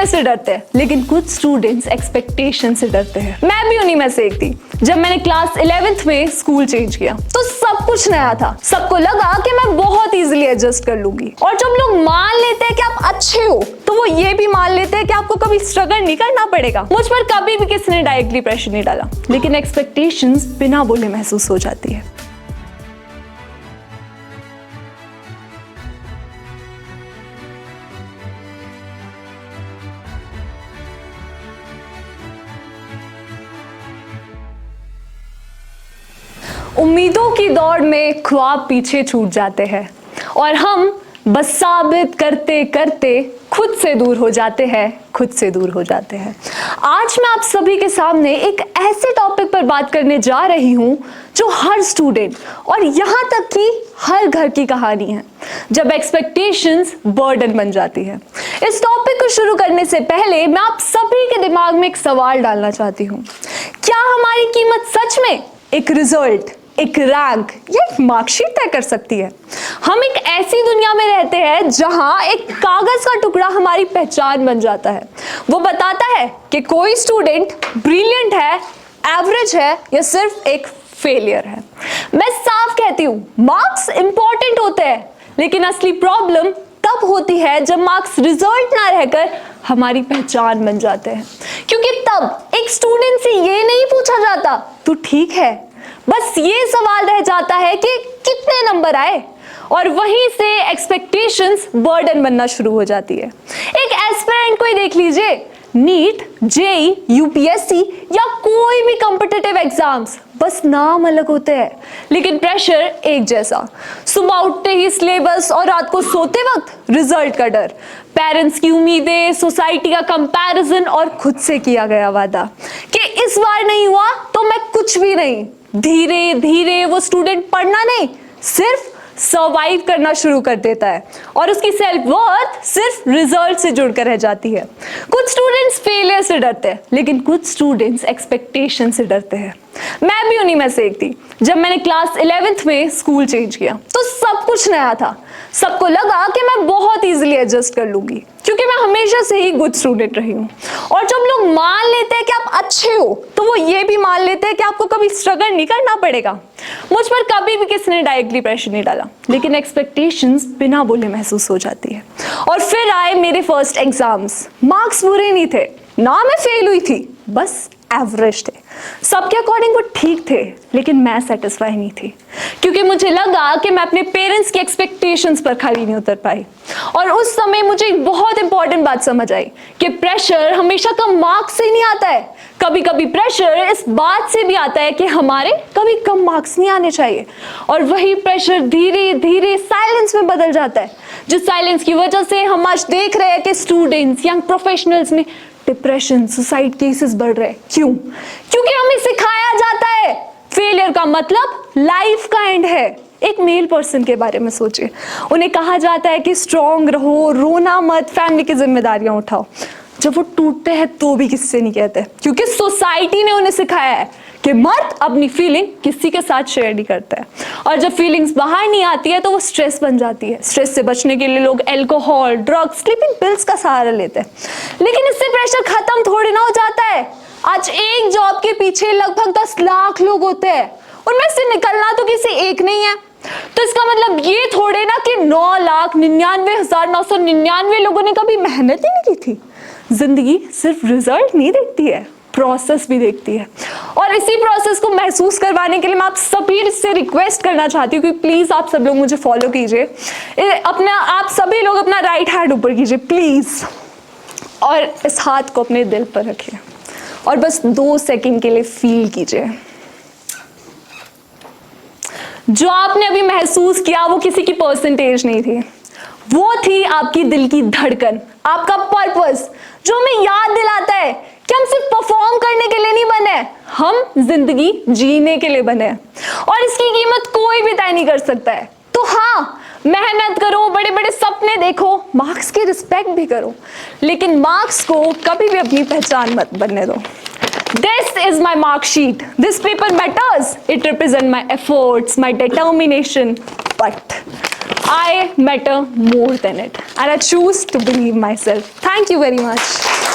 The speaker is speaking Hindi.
फेलियर से डरते हैं, लेकिन कुछ स्टूडेंट्स एक्सपेक्टेशन से डरते हैं। मैं भी उन्हीं में से एक थी। जब मैंने क्लास 11th में स्कूल चेंज किया तो सब कुछ नया था। सबको लगा कि मैं बहुत इजीली एडजस्ट कर लूंगी, और जब लोग मान लेते हैं कि आप अच्छे हो तो वो ये भी मान लेते हैं कि आपको कभी स्ट्रगल नहीं करना पड़ेगा। मुझ पर कभी भी किसी ने डायरेक्टली प्रेशर नहीं डाला, लेकिन एक्सपेक्टेशंस बिना बोले महसूस हो जाती है। उम्मीदों की दौड़ में ख्वाब पीछे छूट जाते हैं और हम बस साबित करते करते खुद से दूर हो जाते हैं, खुद से दूर हो जाते हैं। आज मैं आप सभी के सामने एक ऐसे टॉपिक पर बात करने जा रही हूं जो हर स्टूडेंट और यहां तक कि हर घर की कहानी है, जब एक्सपेक्टेशंस बर्डन बन जाती है। इस टॉपिक को शुरू करने से पहले मैं आप सभी के दिमाग में एक सवाल डालना चाहती हूं। क्या हमारी कीमत सच में एक रिजल्ट, एक रैंक या एक मार्कशीट तय कर सकती है? हम एक ऐसी दुनिया में रहते हैं जहां एक कागज का टुकड़ा हमारी पहचान बन जाता है। वो बताता है कि कोई स्टूडेंट ब्रिलियंट है, एवरेज है या सिर्फ एक फेलियर है। मैं साफ कहती हूं, मार्क्स इंपॉर्टेंट होते हैं, लेकिन असली प्रॉब्लम तब होती है जब मार्क्स रिजल्ट ना रहकर हमारी पहचान बन जाते हैं। क्योंकि तब एक स्टूडेंट से ये नहीं पूछा जाता तू ठीक है, बस ये सवाल रह जाता है कि कितने नंबर आए, और वहीं से एक्सपेक्टेशंस बर्डन बनना शुरू हो जाती है। एक एस्पिरेंट को ही देख लीजिए, नीट, जेई, यूपीएससी या कोई भी कॉम्पिटिटिव एग्जाम्स, बस नाम अलग होते हैं लेकिन प्रेशर एक जैसा। सुबह उठते ही सिलेबस और रात को सोते वक्त रिजल्ट का डर, पेरेंट्स की उम्मीदें, सोसाइटी का कंपैरिजन और खुद से किया गया वादा कि इस बार नहीं हुआ तो मैं कुछ भी नहीं। धीरे धीरे वो स्टूडेंट पढ़ना नहीं, सिर्फ सर्वाइव करना शुरू कर देता है और उसकी सेल्फ वर्थ सिर्फ रिजल्ट से जुड़कर रह जाती है। कुछ स्टूडेंट्स फेलियर से डरते हैं, लेकिन कुछ स्टूडेंट्स एक्सपेक्टेशन से डरते हैं। मैं भी उन्हीं में से एक थी। जब मैंने क्लास 11th में स्कूल चेंज किया तो सब कुछ नया था। सबको लगा कि मैं बहुत इजीली एडजस्ट कर लूंगी, क्योंकि मैं हमेशा से ही गुड स्टूडेंट रही हूँ। और जब लोग मान लेते हैं कि आप अच्छे हो तो वो ये भी मान लेते हैं कि आपको कभी स्ट्रगल नहीं करना पड़ेगा। मुझ पर कभी भी किसी ने डायरेक्टली प्रेशर नहीं डाला, लेकिन एक्सपेक्टेशंस बिना बोले महसूस हो जाती है। और फिर आए मेरे फर्स्ट एग्जाम्स। मार्क्स बुरे नहीं थे, ना मैं फेल हुई थी, बस एवरेज थे। सबके अकॉर्डिंग वो ठीक थे, लेकिन मैं सेटिस्फाई नहीं थी, क्योंकि मुझे लगा कि मैं अपने पेरेंट्स की एक्सपेक्टेशंस पर खरी नहीं उतर पाई। और उस समय मुझे एक बहुत इंपॉर्टेंट बात समझ आई कि प्रेशर हमेशा कम मार्क्स से नहीं आता है। कभी कभी प्रेशर इस बात से भी आता है कि हमारे कभी कम मार्क्स नहीं आने चाहिए, और वही प्रेशर धीरे धीरे साइलेंस में बदल जाता है, जिस साइलेंस की वजह से हम आज देख रहे हैं कि स्टूडेंट्स, यंग प्रोफेशनल्स में डिप्रेशन, सुसाइड केसेस बढ़ रहे हैं। क्यों? क्योंकि हमें सिखाया जाता है फेलियर का मतलब लाइफ का एंड है। एक मेल पर्सन के बारे में सोचिए, उन्हें कहा जाता है कि स्ट्रांग रहो, रोना मत, फैमिली की जिम्मेदारियां उठाओ। जब वो टूटते हैं तो भी किससे नहीं कहते, क्योंकि सोसाइटी ने उन्हें सिखाया है कि मर्द अपनी फीलिंग किसी के साथ शेयर नहीं करता है। और जब फीलिंग्स बाहर नहीं आती है तो वो स्ट्रेस बन जाती है। स्ट्रेस से बचने के लिए लोग अल्कोहल, ड्रग्स, स्लीपिंग पिल्स का सहारा लेते हैं। लेकिन इससे प्रेशर खत्म थोड़ी ना हो जाता है। आज एक जॉब के पीछे लगभग 10 लाख लोग होते हैं, उनमें से निकलना तो किसी एक नहीं है। तो इसका मतलब ये थोड़े ना कि 9,99,999 लोगों ने कभी मेहनत ही नहीं की थी। जिंदगी सिर्फ रिजल्ट नहीं देखती है, प्रोसेस भी देखती है। और इसी प्रोसेस को महसूस करवाने के लिए मैं आप सभी से रिक्वेस्ट करना चाहती हूँ कि प्लीज आप सब लोग मुझे फॉलो कीजिए। आप सभी लोग अपना राइट हैंड ऊपर कीजिए प्लीज, और इस हाथ को अपने दिल पर रखिए और बस 2 सेकंड के लिए फील कीजिए। जो आपने अभी महसूस किया वो किसी की परसेंटेज नहीं थी, वो थी आपकी दिल की धड़कन, आपका पर्पस, जो हमें याद दिलाता है कि हम सिर्फ परफॉर्म करने के लिए नहीं बने, हम जिंदगी जीने के लिए बने, और इसकी कीमत कोई भी तय नहीं कर सकता है। तो हाँ, मेहनत करो, बड़े बड़े सपने देखो, मार्क्स की रिस्पेक्ट भी करो, लेकिन मार्क्स को कभी भी अपनी पहचान मत बनने दो। This is my mark sheet. This paper matters. It represents my efforts, my determination. But I matter more than it. And I choose to believe myself. Thank you very much.